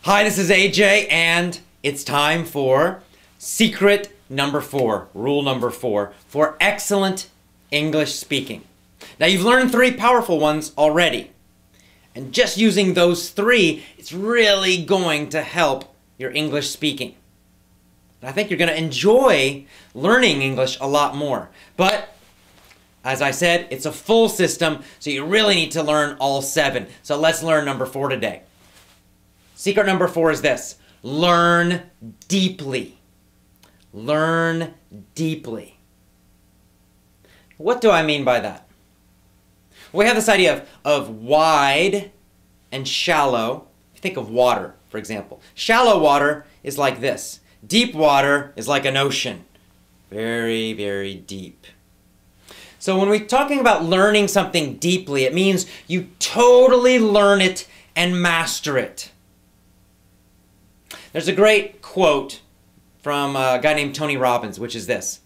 Hi, this is AJ, and it's time for secret number 4, rule number 4, for excellent English speaking. Now, you've learned 3 powerful ones already, and just using those 3, it's really going to help your English speaking. And I think you're going to enjoy learning English a lot more. But, as I said, it's a full system, so you really need to learn all 7. So let's learn number 4 today. Secret number 4 is this: learn deeply. Learn deeply. What do I mean by that? We have this idea of wide and shallow. Think of water, for example. Shallow water is like this. Deep water is like an ocean. Very, very deep. So when we're talking about learning something deeply, it means you totally learn it and master it. There's a great quote from a guy named Tony Robbins, which is this: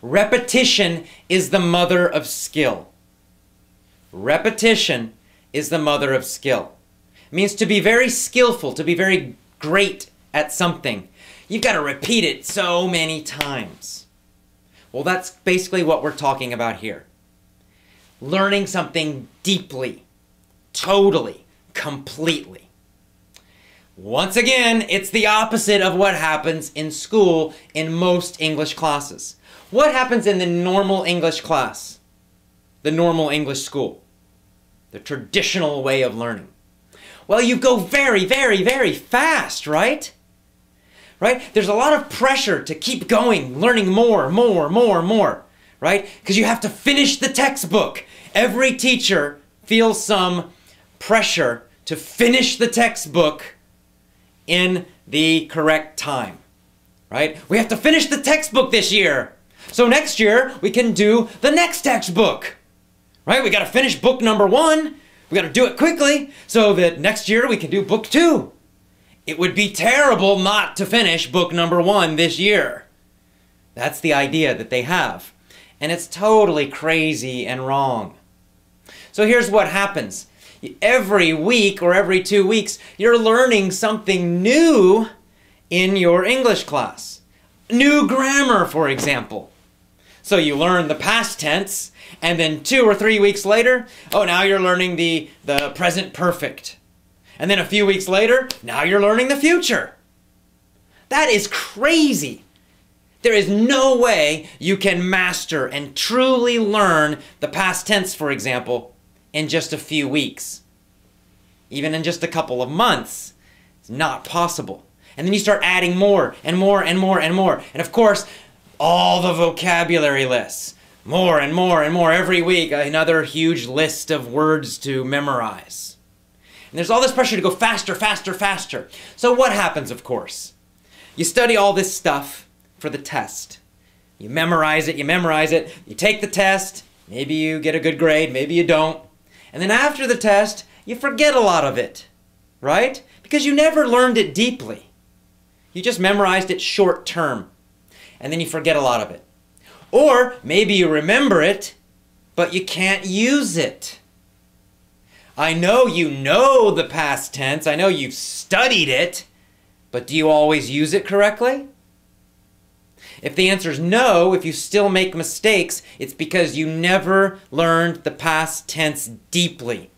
repetition is the mother of skill. Repetition is the mother of skill. It means to be very skillful, to be very great at something, you've got to repeat it so many times. Well, that's basically what we're talking about here. Learning something deeply, totally, completely. Once again, it's the opposite of what happens in school in most English classes. What happens in the normal English class? The normal English school? The traditional way of learning? Well, you go very, very, very fast, right? Right? There's a lot of pressure to keep going, learning more, right? Because you have to finish the textbook. Every teacher feels some pressure to finish the textbook in the correct time, right? We have to finish the textbook this year, so next year we can do the next textbook, right? We got to finish book number 1. We got to do it quickly so that next year we can do book 2. It would be terrible not to finish book number 1 this year. That's the idea that they have, and it's totally crazy and wrong. So here's what happens. Every week or every 2 weeks, you're learning something new in your English class. New grammar, for example. So you learn the past tense, and then 2 or 3 weeks later, oh, now you're learning the present perfect. And then a few weeks later, now you're learning the future. That is crazy. There is no way you can master and truly learn the past tense, for example, in just a few weeks. Even in just a couple of months. It's not possible. And then you start adding more and more and more and more. And of course, all the vocabulary lists. More and more and more every week. Another huge list of words to memorize. And there's all this pressure to go faster, faster, faster. So what happens, of course? You study all this stuff for the test. You memorize it, you take the test. Maybe you get a good grade, maybe you don't. And then after the test, you forget a lot of it, right? Because you never learned it deeply. You just memorized it short term, and then you forget a lot of it. Or maybe you remember it, but you can't use it. I know you know the past tense, I know you've studied it, but do you always use it correctly? If the answer is no, if you still make mistakes, it's because you never learned the past tense deeply.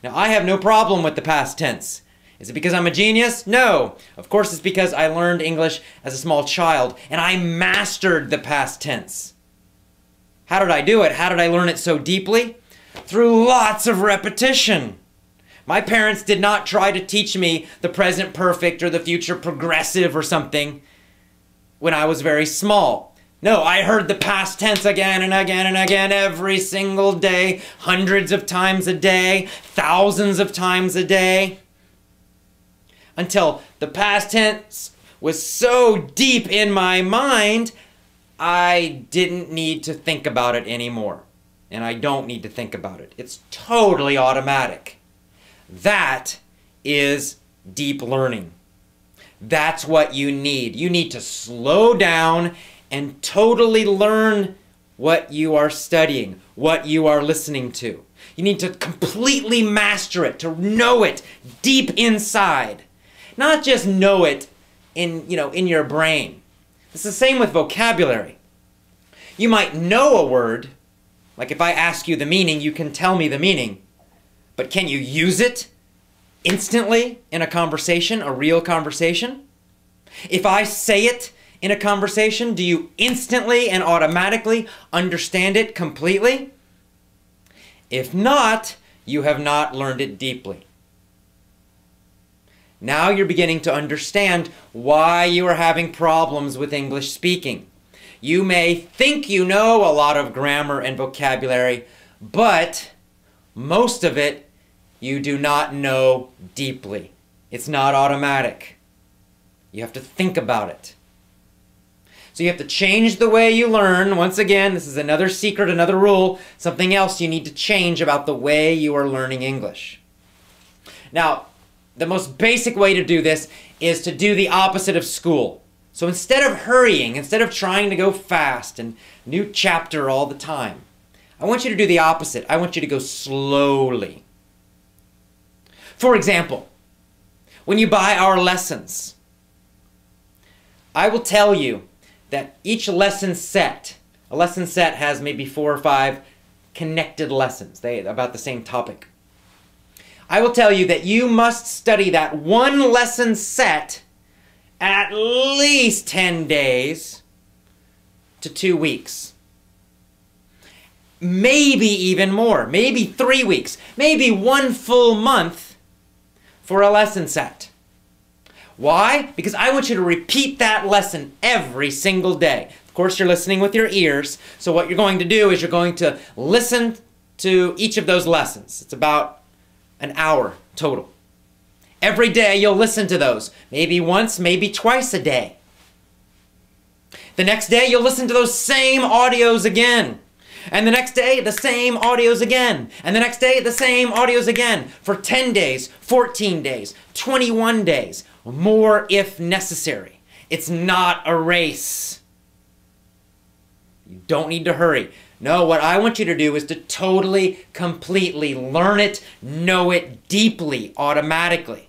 Now, I have no problem with the past tense. Is it because I'm a genius? No. Of course, it's because I learned English as a small child, and I mastered the past tense. How did I do it? How did I learn it so deeply? Through lots of repetition. My parents did not try to teach me the present perfect or the future progressive or something when I was very small. No, I heard the past tense again and again and again every single day, hundreds of times a day, thousands of times a day, until the past tense was so deep in my mind, I didn't need to think about it anymore. And I don't need to think about it. It's totally automatic. That is deep learning. That's what you need. You need to slow down and totally learn what you are studying, what you are listening to. You need to completely master it, to know it deep inside. Not just know it in your brain. It's the same with vocabulary. You might know a word, like if I ask you the meaning, you can tell me the meaning, but can you use it instantly in a conversation, a real conversation? If I say it in a conversation, do you instantly and automatically understand it completely? If not, you have not learned it deeply. Now you're beginning to understand why you are having problems with English speaking. You may think you know a lot of grammar and vocabulary, but most of it you do not know deeply. It's not automatic. You have to think about it. So you have to change the way you learn. Once again, this is another secret, another rule, something else you need to change about the way you are learning English. Now, the most basic way to do this is to do the opposite of school. So instead of hurrying, instead of trying to go fast and new chapter all the time, I want you to do the opposite. I want you to go slowly. For example, when you buy our lessons, I will tell you that each lesson set, a lesson set has maybe 4 or 5 connected lessons, about the same topic. I will tell you that you must study that one lesson set at least 10 days to 2 weeks. Maybe even more, maybe 3 weeks, maybe 1 full month for a lesson set. Why? Because I want you to repeat that lesson every single day. Of course, you're listening with your ears, so what you're going to do is you're going to listen to each of those lessons. It's about an hour total. Every day you'll listen to those, maybe once, maybe twice a day. The next day you'll listen to those same audios again. And the next day, the same audios again. And the next day, the same audios again. For 10 days, 14 days, 21 days. More if necessary. It's not a race. You don't need to hurry. No, what I want you to do is to totally, completely learn it, know it deeply, automatically.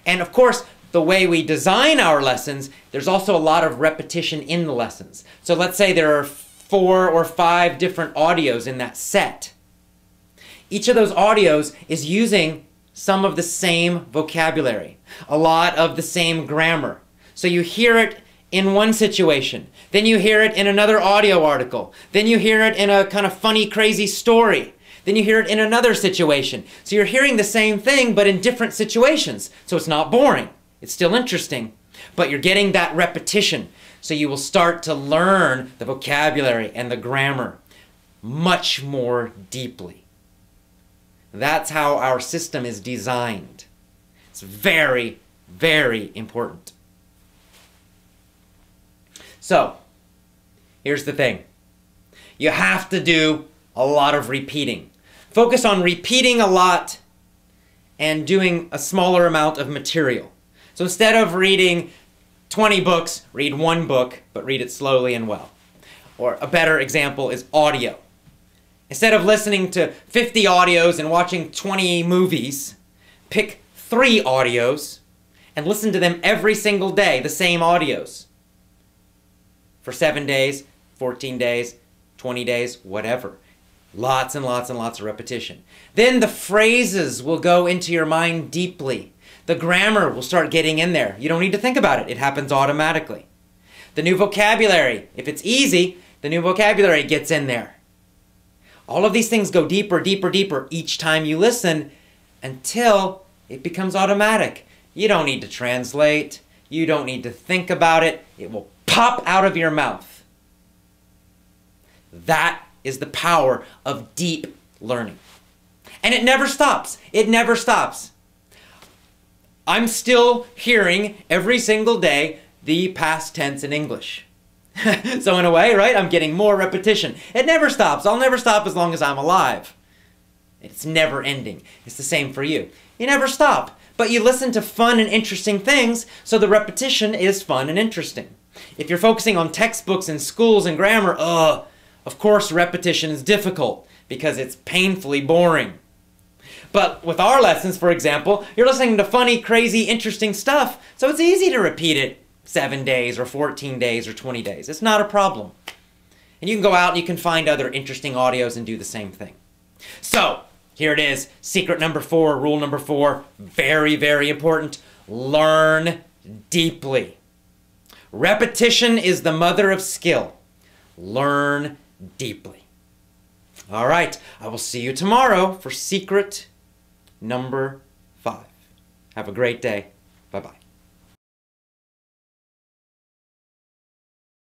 And of course, the way we design our lessons, there's also a lot of repetition in the lessons. So let's say there are 4 or 5 different audios in that set. Each of those audios is using some of the same vocabulary, a lot of the same grammar. So you hear it in one situation, then you hear it in another audio article, then you hear it in a kind of funny, crazy story, then you hear it in another situation. So you're hearing the same thing, but in different situations. So it's not boring. It's still interesting, but you're getting that repetition. So you will start to learn the vocabulary and the grammar much more deeply. That's how our system is designed. It's very, very important. So, here's the thing. You have to do a lot of repeating. Focus on repeating a lot and doing a smaller amount of material. So instead of reading 20 books, read 1 book, but read it slowly and well. Or a better example is audio. Instead of listening to 50 audios and watching 20 movies, pick 3 audios and listen to them every single day, the same audios. For 7 days, 14 days, 20 days, whatever. Lots and lots and lots of repetition. Then the phrases will go into your mind deeply. The grammar will start getting in there. You don't need to think about it. It happens automatically. The new vocabulary, if it's easy, the new vocabulary gets in there. All of these things go deeper, deeper, deeper each time you listen until it becomes automatic. You don't need to translate. You don't need to think about it. It will pop out of your mouth. That is the power of deep learning. And it never stops. It never stops. I'm still hearing every single day the past tense in English. So in a way, right, I'm getting more repetition. It never stops. I'll never stop as long as I'm alive. It's never ending. It's the same for you. You never stop. But you listen to fun and interesting things, so the repetition is fun and interesting. If you're focusing on textbooks and schools and grammar, of course repetition is difficult. because it's painfully boring. But with our lessons, for example, you're listening to funny, crazy, interesting stuff, so it's easy to repeat it 7 days or 14 days or 20 days. It's not a problem. And you can go out and you can find other interesting audios and do the same thing. So, here it is. Secret number 4, rule number 4. Very, very important. Learn deeply. Repetition is the mother of skill. Learn deeply. All right, I will see you tomorrow for secret number 5. Have a great day. Bye-bye.